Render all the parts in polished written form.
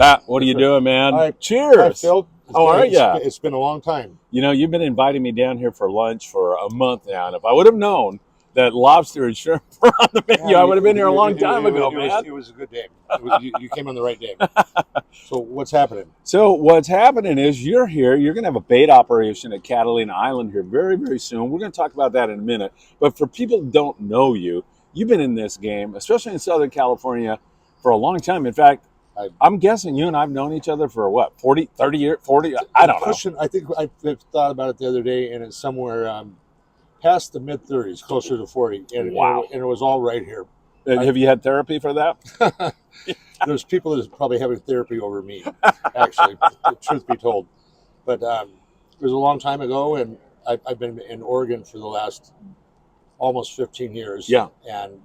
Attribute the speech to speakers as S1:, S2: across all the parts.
S1: Pat, what are you doing, man?
S2: Hi.
S1: Cheers.
S2: Hi, Phil.
S1: How are ya?
S2: It's been a long time.
S1: You know, you've been inviting me down here for lunch for a month now, and if I would have known that lobster and shrimp were on the menu, I would have been here a long time ago, man.
S2: It was a good day. You came on the right day. So what's happening?
S1: So what's happening is you're here. You're going to have a bait operation at Catalina Island here very, very soon. We're going to talk about that in a minute. But for people who don't know you, you've been in this game, especially in Southern California, for a long time. In fact, I'm guessing you and I've known each other for what, 40, 30 years, 40? I don't know.
S2: I think I thought about it the other day, and it's somewhere past the mid-30s, closer to 40. And,
S1: wow.
S2: And it was all right here.
S1: Have you had therapy for that?
S2: There's people that are probably having therapy over me, actually, truth be told. But it was a long time ago, and I've been in Oregon for the last almost 15 years.
S1: Yeah.
S2: And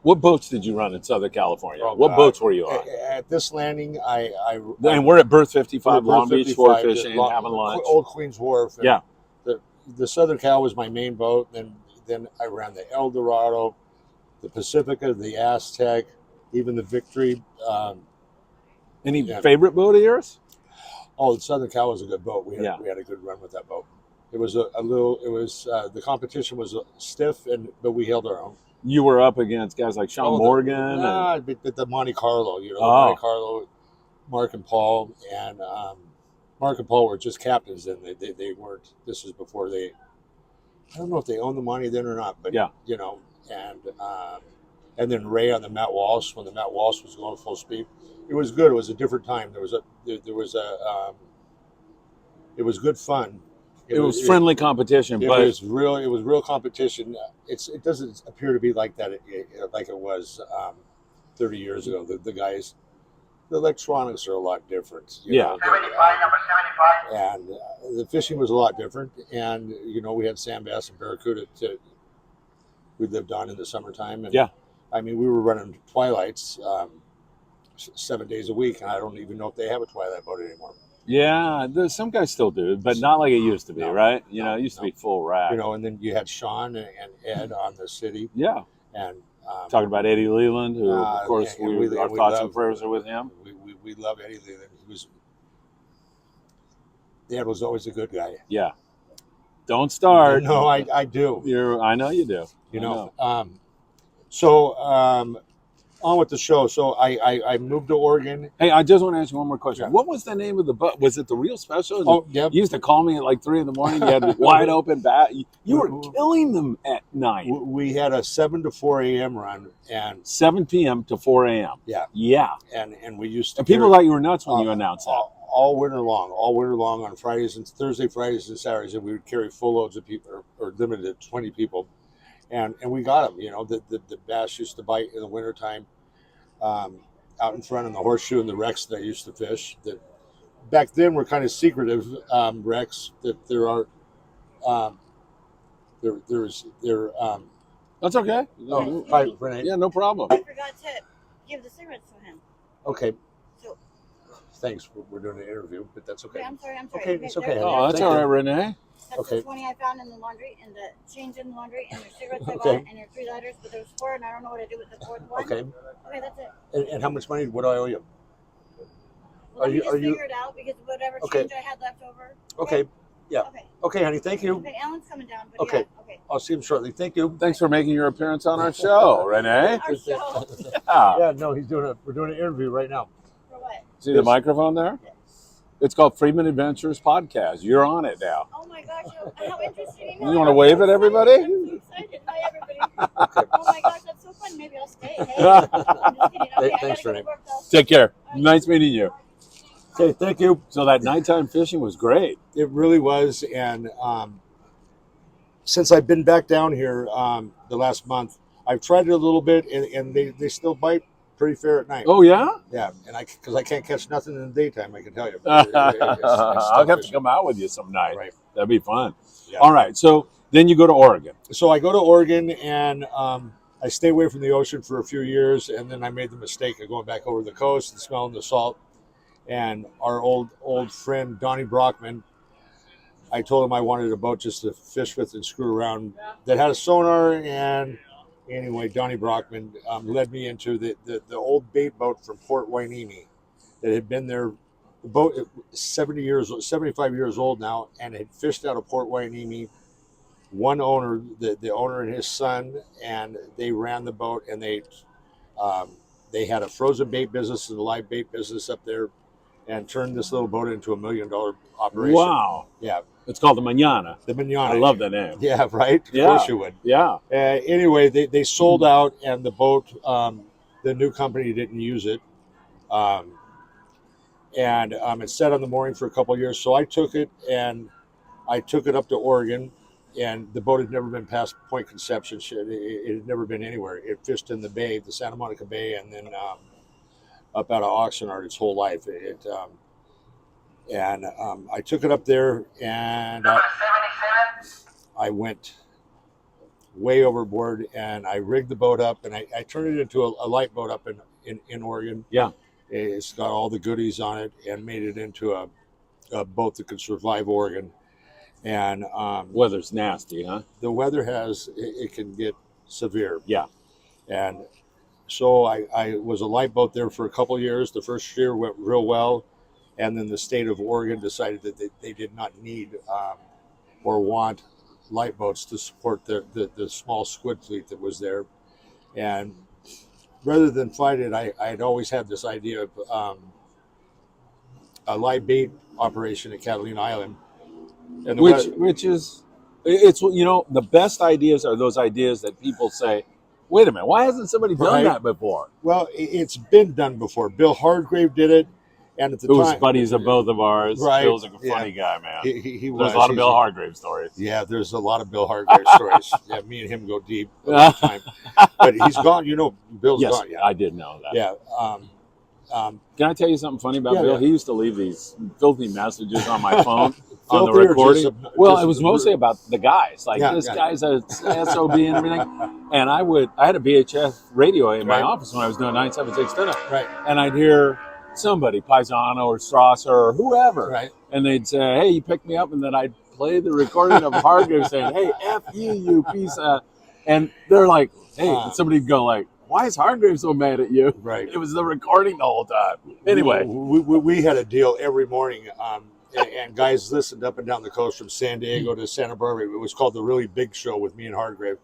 S1: what boats did you run in Southern California? What boats were you on?
S2: At this landing,
S1: and we're at Berth 55, Long Beach, sport fishing, having lunch.
S2: Old Queens Wharf.
S1: Yeah.
S2: The Southern Cal was my main boat. Then I ran the El Dorado, the Pacifica, the Aztec, even the Victory.
S1: Any favorite boat of yours?
S2: Oh, the Southern Cal was a good boat. We had a good run with that boat. It was the competition was stiff, but we held our own.
S1: You were up against guys like Sean Morgan.
S2: The Monte Carlo, Monte Carlo, Mark and Paul, and Mark and Paul were just captains, and they weren't. This is before they. I don't know if they owned the Monte then or not, but and then Ray on the Matt Walsh when the Matt Walsh was going full speed. It was good. It was a different time. It was good fun.
S1: It was friendly competition,
S2: but it was real competition. It doesn't appear to be like that, like it was 30 years ago. The guys, the electronics are a lot different. You know, number 75. And the fishing was a lot different. And we had sand bass and barracuda we lived on in the summertime. And I mean, we were running twilights 7 days a week, and I don't even know if they have a twilight boat anymore.
S1: Yeah, some guys still do, but not like it used to be, right? It used to be full rack.
S2: And then you had Sean and Ed on the city.
S1: Yeah.
S2: And
S1: talking about Eddie Leland, who, of course, our thoughts and prayers are with him.
S2: We love Eddie Leland. Ed was always a good guy.
S1: Yeah. Don't start.
S2: No, I do.
S1: I know you do.
S2: On with the show. So I moved to Oregon.
S1: Hey, I just want to ask you one more question. Yeah. What was the name of the boat? Was it the Real Special?
S2: Oh, yeah.
S1: You used to call me at like 3 a.m. You had wide open bat. You were killing them at night.
S2: We had a 7 to 4 a.m. run, and
S1: 7 p.m. to 4 a.m.
S2: Yeah.
S1: Yeah.
S2: And we used to.
S1: And people thought you were nuts when you announced that.
S2: All winter long on Fridays and Thursdays and Saturdays, and we would carry full loads of people, or limited 20 people. And we got them, the bass used to bite in the wintertime out in front in the horseshoe and the wrecks that I used to fish. That back then were kind of secretive wrecks that there are.
S1: That's okay.
S2: Oh, hi, Renee.
S1: Yeah, no problem.
S3: I forgot to give the cigarettes to him.
S2: Okay.
S3: So.
S2: Thanks. We're doing an interview, but that's okay.
S3: I'm sorry.
S2: Okay, it's okay.
S1: Oh, that's all right, Renee.
S3: That's the 20 I found in the laundry, and the change in the laundry, and your cigarettes I bought, and your 3 lighters, but there was 4, and I don't know what to do with the 4th one.
S2: Okay.
S3: Okay, that's it.
S2: And how much money? What do I owe you?
S3: Well, just figure it out, because whatever change I had left over.
S2: Okay. Yeah.
S3: Okay.
S2: Okay, honey. Thank you.
S3: Okay, Alan's coming down. But
S2: okay.
S3: Yeah, okay.
S2: I'll see him shortly. Thank you.
S1: Thanks for making your appearance on our show, Renee.
S3: Our show.
S2: Yeah. No, we're doing an interview right now.
S3: For what?
S1: See the microphone there?
S3: Yes.
S1: It's called Friedman Adventures Podcast. You're on it now.
S3: Oh my gosh, how interesting.
S1: You want to wave at everybody?
S3: I'm so excited. Hi, everybody. Okay. Oh my gosh, that's so fun. Maybe I'll stay. Hey, I'm just kidding. Okay,
S2: thanks, Renee.
S1: Take care. Nice meeting you.
S2: Okay, thank you.
S1: So that nighttime fishing was great.
S2: It really was. And since I've been back down here the last month, I've tried it a little bit, and they still bite pretty fair at night.
S1: Oh, yeah?
S2: Yeah, and because I can't catch nothing in the daytime, I can tell you.
S1: I'll have to come out with you some night.
S2: Right.
S1: That'd be fun.
S2: Yeah.
S1: All right, so then you go to Oregon.
S2: So I go to Oregon, and I stay away from the ocean for a few years, and then I made the mistake of going back over the coast and smelling the salt. And our old friend, Donnie Brockman, I told him I wanted a boat just to fish with and screw around that had a sonar. And anyway, Donnie Brockman led me into the old bait boat from Port Hueneme that had been there. The boat 75 years old now, and had fished out of Port Hueneme. One owner, the owner and his son, and they ran the boat, and they had a frozen bait business and a live bait business up there, and turned this little boat into $1 million operation.
S1: Wow.
S2: Yeah.
S1: It's called the Manana.
S2: The Manana.
S1: I love the name.
S2: Yeah, right? Of
S1: Yeah.
S2: course you would.
S1: Yeah.
S2: Anyway, they sold out, and the boat, the new company didn't use it. And it sat on the mooring for a couple of years. So I took it up to Oregon, and the boat had never been past Point Conception. It had never been anywhere. It fished in the bay, the Santa Monica Bay, and then up out of Oxnard its whole life. I took it up there, and I went way overboard, and I rigged the boat up, and I turned it into a light boat up in Oregon.
S1: Yeah.
S2: It's got all the goodies on it, and made it into a boat that could survive Oregon. And
S1: weather's nasty, huh?
S2: the weather it can get severe.
S1: Yeah.
S2: And so I was a light boat there for a couple of years. The first year went real well, and then the state of Oregon decided that they did not need or want light boats to support the small squid fleet that was there. And rather than fight it, I had always had this idea of a live bait operation at Catalina Island. And
S1: Which is, it's, the best ideas are those ideas that people say, wait a minute, why hasn't somebody done that before?
S2: Well, it's been done before. Bill Hargrave did it, and at the time,
S1: who's buddies of both of ours.
S2: Right.
S1: Bill's a funny guy, man.
S2: He was.
S1: There's a lot of Bill Hargrave stories.
S2: Yeah, there's a lot of Bill Hargrave stories. Yeah, me and him go deep all the time. But he's gone. Bill's gone. Yeah,
S1: I did know that.
S2: Yeah.
S1: Can I tell you something funny about
S2: Yeah,
S1: Bill?
S2: yeah.
S1: He used to leave these filthy messages on my phone on the
S2: Filthy or
S1: recording.
S2: just
S1: It was mostly about the guys. Like, this guy's a SOB and everything. And I had a VHF radio in my office when I was doing 976 Tuna.
S2: Right.
S1: And I'd hear somebody, Paisano or Strasser or whoever.
S2: Right.
S1: And they'd say, hey, you picked me up. And then I'd play the recording of Hargrave saying, hey, F you piece of... And they're like, hey, and somebody'd go like, why is Hargrave so mad at you?
S2: Right.
S1: It was the recording the whole time. Anyway.
S2: We had a deal every morning, and guys listened up and down the coast from San Diego to Santa Barbara. It was called The Really Big Show with me and Hargrave,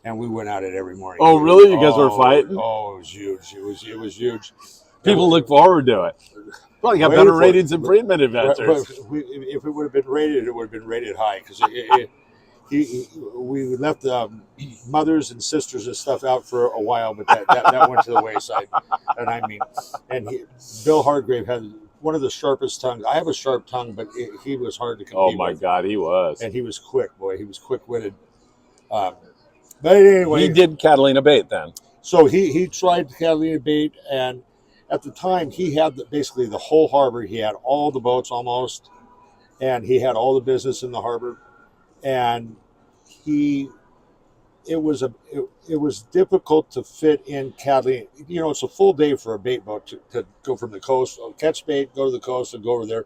S2: and we went at it every morning.
S1: Oh, really? You guys were fighting?
S2: Oh, it was huge. It was huge.
S1: People look forward to it. Probably got better ratings than Friedman Adventures.
S2: If it would have been rated, it would have been rated high, because we left mothers and sisters and stuff out for a while, but that went to the wayside. And Bill Hargrave had one of the sharpest tongues. I have a sharp tongue, but he was hard to compete with.
S1: Oh my God, he was.
S2: And he was quick, boy. He was quick-witted. But anyway,
S1: he did Catalina bait then.
S2: So he tried Catalina bait, and at the time he had basically the whole harbor. He had all the boats almost, and he had all the business in the harbor. And it was difficult to fit in Catalina. It's a full day for a bait boat to go from the coast, catch bait, go to the coast, and go over there,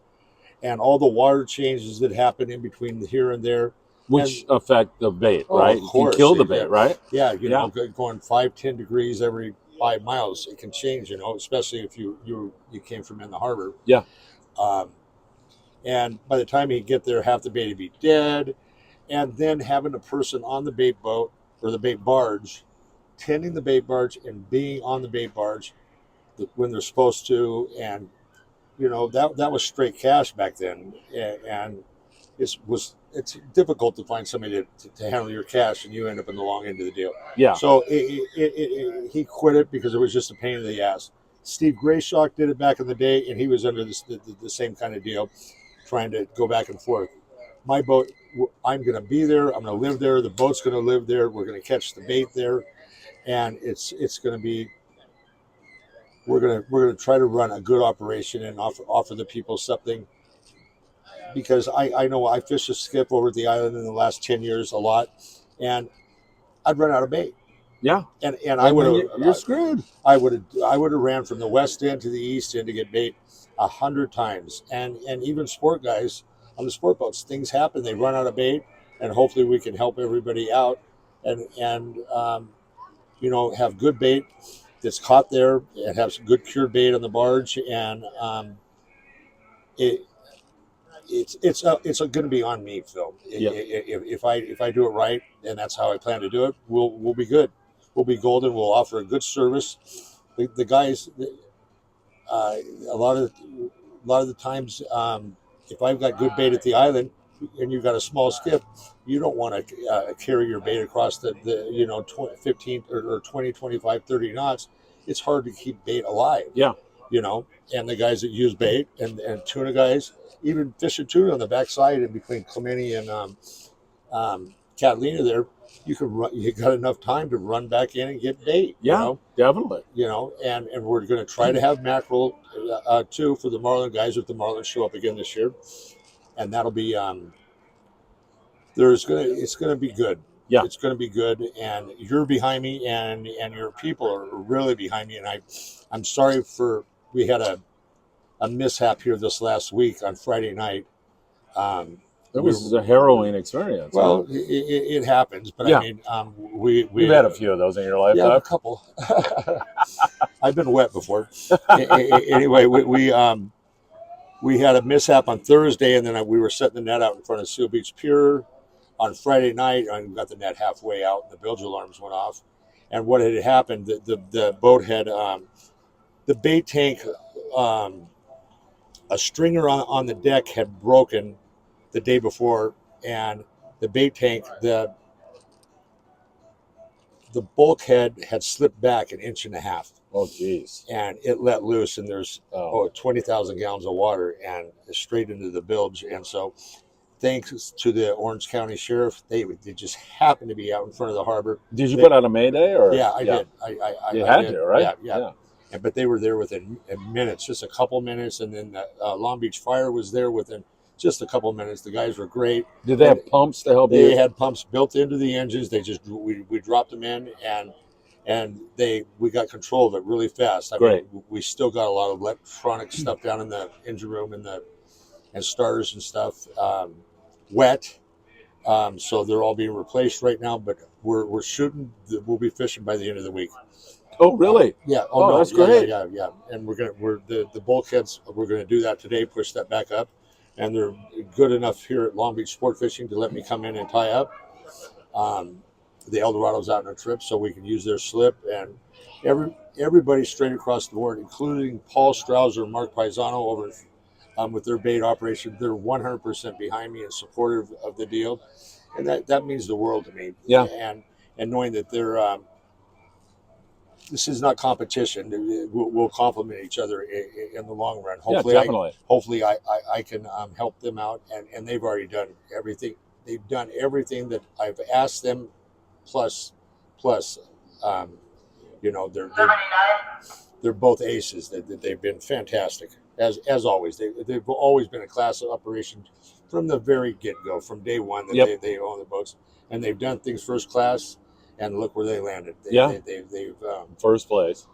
S2: and all the water changes that happen in between here and there,
S1: which affect the bait, right?
S2: Of course,
S1: you kill the bait, right?
S2: Yeah, going 5-10 degrees every 5 miles, it can change. Especially if you came from in the harbor.
S1: Yeah.
S2: And by the time you get there, half the bait would be dead. And then having a person on the bait boat or the bait barge, tending the bait barge and being on the bait barge when they're supposed to, and that was straight cash back then. And it's difficult to find somebody to handle your cash, and you end up in the long end of the deal.
S1: Yeah.
S2: So he quit it because it was just a pain in the ass. Steve Grayshock did it back in the day, and he was under the same kind of deal, trying to go back and forth. My boat, I'm going to be there. I'm going to live there. The boat's going to live there. We're going to catch the bait there, and it's going to be. We're going to try to run a good operation and offer the people something. Because I know I fished a skip over at the island in the last 10 years a lot, and I'd run out of bait.
S1: Yeah,
S2: and I would have.
S1: You're screwed.
S2: I would have ran from the west end to the east end to get bait 100 times, and even sport guys on the sport boats, things happen. They run out of bait, and hopefully we can help everybody out, and have good bait that's caught there and have some good cured bait on the barge, and it it's going to be on me, Phil.
S1: Yeah.
S2: If I do it right, and that's how I plan to do it, we'll be good. We'll be golden. We'll offer a good service. The guys, uh, a lot of the times, if I've got good bait at the island, and you've got a small skiff, you don't want to carry your bait across the 15 or 20, 25, 30 knots. It's hard to keep bait alive.
S1: Yeah.
S2: And the guys that use bait and tuna guys, even fishing tuna on the backside in between Clementi and Catalina there, you got enough time to run back in and get bait.
S1: Yeah, definitely.
S2: And we're going to try to have mackerel too for the marlin guys if the marlins show up again this year, and that'll be it's going to be good.
S1: Yeah,
S2: it's going to be good, and you're behind me, and your people are really behind me, and I'm sorry we had a mishap here this last week on Friday night.
S1: It was a harrowing experience.
S2: Well, right? It happens, but
S1: yeah.
S2: I mean, we've
S1: had a few of those in your lifetime.
S2: Yeah, a couple. I've been wet before. Anyway, we had a mishap on Thursday, and then we were setting the net out in front of Seal Beach Pier on Friday night, and we got the net halfway out, and the bilge alarms went off. And what had happened, the boat had the bait tank, a stringer on the deck had broken the day before, and the bait tank, the bulkhead had slipped back an inch and a half.
S1: Oh, geez.
S2: And it let loose, and there's 20,000 gallons of water and straight into the bilge. And so thanks to the Orange County Sheriff, they just happened to be out in front of the harbor.
S1: Did you put out a Mayday? Or?
S2: Yeah, I did.
S1: You had to, right?
S2: Yeah. But they were there within minutes, just a couple minutes, and then the Long Beach Fire was there within just a couple minutes. The guys were great.
S1: Did they have pumps to help you?
S2: They had pumps built into the engines. They just we dropped them in, and we got control of it really fast. I mean, we still got a lot of electronic stuff down in the engine room and starters and stuff wet. So they're all being replaced right now. But we're shooting. We'll be fishing by the end of the week.
S1: Oh, really?
S2: Yeah.
S1: Oh, no, that's great.
S2: Yeah. And we're the bulkheads. We're gonna do that today. Push that back up, and they're good enough here at Long Beach Sport Fishing to let me come in and tie up. The Eldorado's out on a trip, so we can use their slip, and everybody straight across the board, including Paul Strausser and Mark Paisano over with their bait operation. They're 100% behind me and supportive of the deal, and that means the world to me.
S1: Yeah.
S2: And knowing that they're this is not competition. We'll complement each other in the long run. Hopefully,
S1: definitely.
S2: I can help them out, and they've already done everything. They've done everything that I've asked them, plus, they're both aces. They've been fantastic as always. They've always been a class of operation from the very get go, from day one that they own the boats, and they've done things first class. And look where they landed. They've
S1: first place.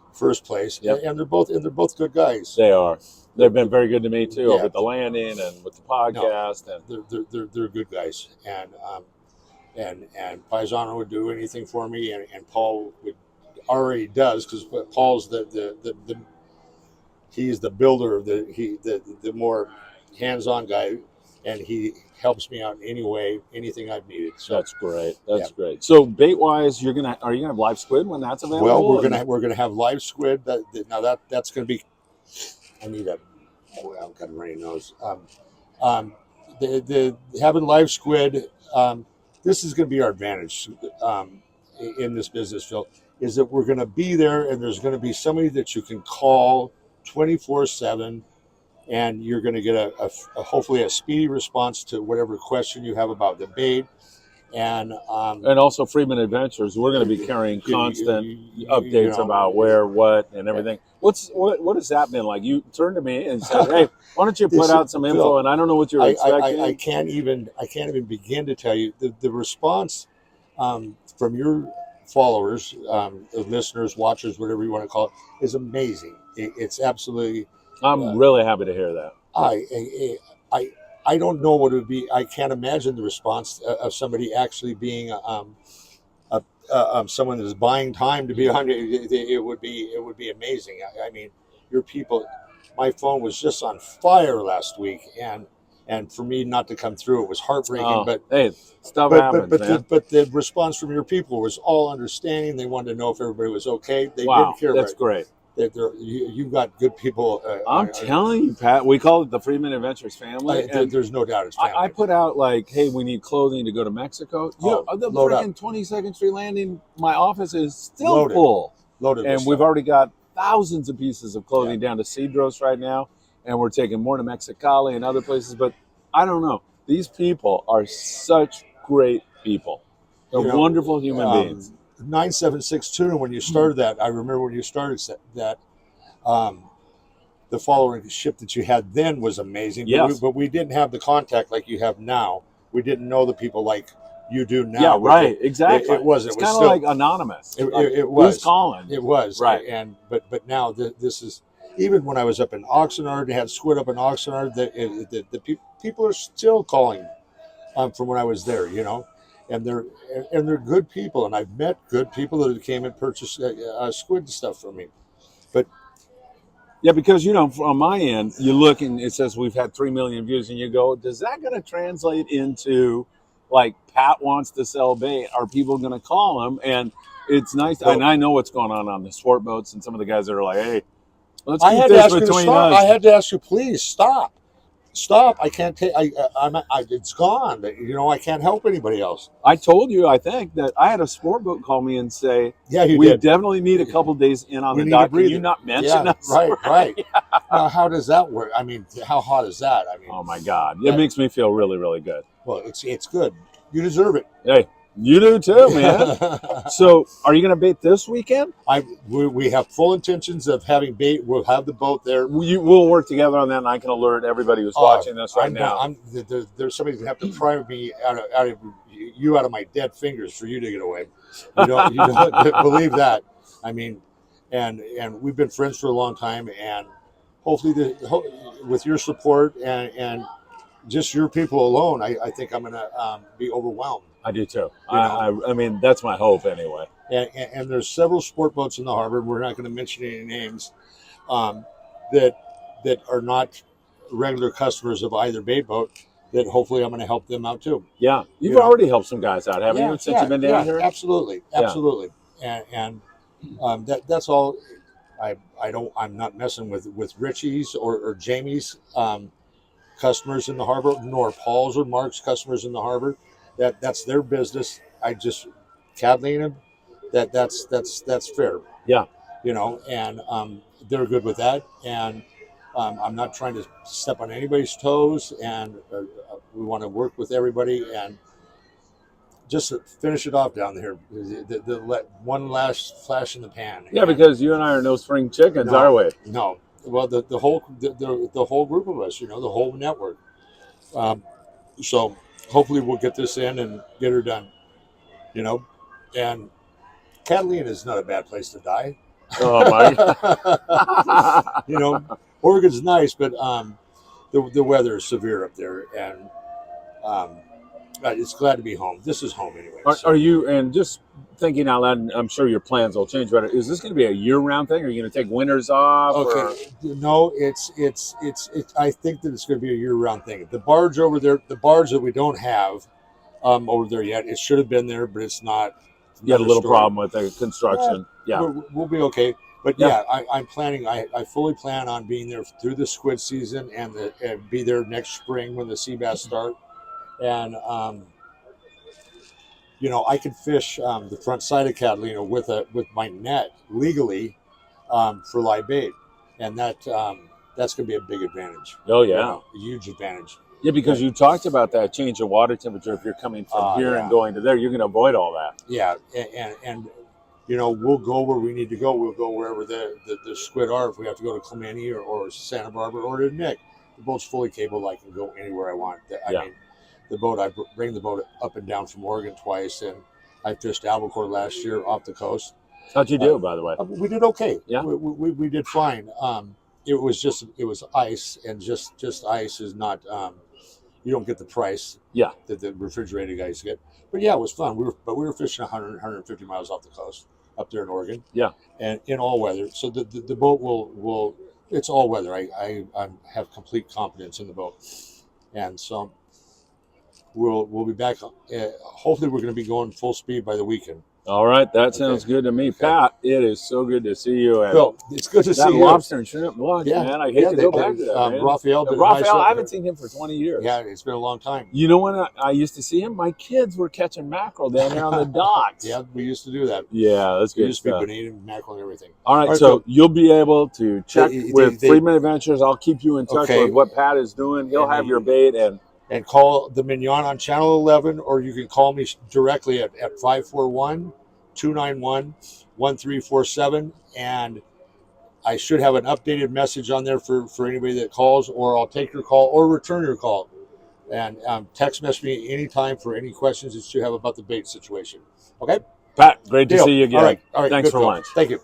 S2: Yep. And they're both good guys.
S1: They are. They've been very good to me too with the landing and with the podcast.
S2: No, and they're good guys. And Paisano would do anything for me, and Paul already does, because Paul's he's the builder of the more hands-on guy, and he helps me out in any way, anything I've needed. So
S1: that's great. That's great. So bait wise, are you gonna have live squid when that's available?
S2: Well, we're gonna have live squid. That's gonna be. I need a. I've got a runny nose. The having live squid. This is gonna be our advantage in this business, Phil. Is that we're gonna be there, and there's gonna be somebody that you can call 24/7. And you're going to get hopefully a speedy response to whatever question you have about the bait, and
S1: also Friedman Adventures. We're going to be carrying constant updates about where, what, and everything. What has that been like? You turned to me and said, "Hey, why don't you put out some info?" Phil, and I don't know what you're expecting.
S2: I can't even begin to tell you the response from your followers, listeners, watchers, whatever you want to call it, is amazing. It's absolutely.
S1: I'm really happy to hear that.
S2: I don't know what it would be. I can't imagine the response of somebody actually being a someone that is buying time to be on it would be amazing. I mean, your people. My phone was just on fire last week, and for me not to come through, it was heartbreaking.
S1: Oh,
S2: But
S1: hey, stuff happens, man.
S2: but the response from your people was all understanding. They wanted to know if everybody was okay. They
S1: Wow,
S2: didn't care.
S1: that's great.
S2: You got good people.
S1: I'm telling you, Pat, we call it the Friedman Adventures family. And
S2: there's no doubt it's family.
S1: I put out like, hey, we need clothing to go to Mexico. The
S2: load up.
S1: freaking 22nd Street landing, my office is still
S2: Loaded.
S1: full.
S2: Loaded with
S1: And we've
S2: stuff.
S1: already got thousands of pieces of clothing down to Cedros right now. And we're taking more to Mexicali and other places. But I don't know. These people are such great people. They're wonderful human beings.
S2: 9762, when you started that, I remember when you started that, the following ship that you had then was amazing.
S1: Yes.
S2: But we didn't have the contact like you have now. We didn't know the people like you do now.
S1: Yeah, right. Exactly.
S2: It was
S1: kind of
S2: still,
S1: like anonymous.
S2: It was.
S1: Who's calling?
S2: It was.
S1: Right.
S2: But now this is, even when I was up in Oxnard, they had squid up in Oxnard, the people are still calling from when I was there, and they're good people, and I've met good people that came and purchased squid stuff from me. But
S1: yeah, because from my end, you look and it says we've had 3 million views, and you go, does that going to translate into like Pat wants to sell bait? Are people going to call him? And it's nice, and I know what's going on the sport boats, and some of the guys that are like, hey, let's keep this between us.
S2: I had to ask you, please stop. I can't take. It's gone. I can't help anybody else.
S1: I told you, I think, that I had a sport boat call me and say,
S2: "Yeah,
S1: we definitely need a couple days in on the dock. Can you not mention us?"
S2: Right. Now, how does that work? I mean, how hot is that? I mean,
S1: oh my God, it makes me feel really, really good.
S2: Well, it's good. You deserve it.
S1: Hey, you do too, man. So, are you going to bait this weekend?
S2: We have full intentions of having bait. We'll have the boat there.
S1: We'll work together on that, and I can alert everybody who's watching this right now.
S2: There's somebody that have to pry me out of my dead fingers for you to get away. You don't believe that. I mean, and we've been friends for a long time, and hopefully with your support and just your people alone, I think I'm going to be overwhelmed.
S1: I do too. I mean, that's my hope anyway.
S2: And there's several sport boats in the harbor. We're not going to mention any names that are not regular customers of either bait boat. That hopefully I'm going to help them out too.
S1: Yeah, you've already helped some guys out, haven't you? Since you've been down here.
S2: Absolutely. And that's all. I'm not messing with Richie's or Jamie's customers in the harbor, nor Paul's or Mark's customers in the harbor. That's their business. Catalina, that's fair.
S1: Yeah.
S2: And they're good with that. And I'm not trying to step on anybody's toes, and we want to work with everybody and just finish it off down there. The one last flash in the pan.
S1: Yeah, because you and I are no spring chickens, are we?
S2: No. Well, the whole group of us, the whole network. So hopefully we'll get this in and get her done. And Catalina is not a bad place to die.
S1: Oh my!
S2: Oregon's nice, but the weather is severe up there, and it's glad to be home. This is home anyway.
S1: Are you, and just thinking out loud, and I'm sure your plans will change, but is this going to be a year-round thing? Or are you going to take winters off?
S2: Okay, no, it's. I think that it's going to be a year-round thing. The barge over there, the barge that we don't have over there yet, it should have been there, but it's not.
S1: You had a little problem with the construction. Yeah,
S2: we'll be okay. But I'm planning. I fully plan on being there through the squid season and be there next spring when the sea bass start. And I can fish the front side of Catalina with my net legally for live bait, and that's going to be a big advantage.
S1: Oh yeah,
S2: a huge advantage.
S1: Yeah, because you talked about that change of water temperature. If you're coming from here and going to there, you're going to avoid all that.
S2: Yeah, and we'll go where we need to go. We'll go wherever the squid are. If we have to go to Clemente or Santa Barbara or to Nick, the boat's fully capable. I can go anywhere I want. I mean, the boat, I bring the boat up and down from Oregon twice, and I fished albacore last year off the coast.
S1: How'd you do, by the way?
S2: We did okay.
S1: Yeah,
S2: we did fine. It was ice, and just ice is not you don't get the price
S1: Yeah.
S2: that the refrigerated guys get. But yeah, it was fun. We were fishing 100, 150 miles off the coast up there in Oregon.
S1: Yeah.
S2: And in all weather. So the boat will it's all weather. I have complete confidence in the boat. And so we'll be back. Hopefully we're going to be going full speed by the weekend.
S1: All right, that sounds good to me.
S2: Okay.
S1: Pat, it is so good to see you. And
S2: Bill, it's good to see
S1: that
S2: you.
S1: lobster and shrimp lunch, man. I hate to go back to that, man.
S2: Raphael,
S1: I haven't seen him for 20 years.
S2: Yeah, it's been a long time.
S1: You know when I used to see him? My kids were catching mackerel down there on the docks.
S2: Yeah, we used to do that.
S1: Yeah, that's good
S2: We used to be
S1: stuff.
S2: bonita, mackerel, and everything.
S1: All right, so you'll be able to check with Friedman Adventures. I'll keep you in touch with what Pat is doing. He'll have your bait
S2: and call the Mignon on Channel 11, or you can call me directly at 541-291-1347, and I should have an updated message on there for anybody that calls, or I'll take your call or return your call. And text message me anytime for any questions that you have about the bait situation. Okay?
S1: Pat, great to see you again.
S2: All right.
S1: Thanks
S2: Good
S1: for lunch.
S2: Thank you.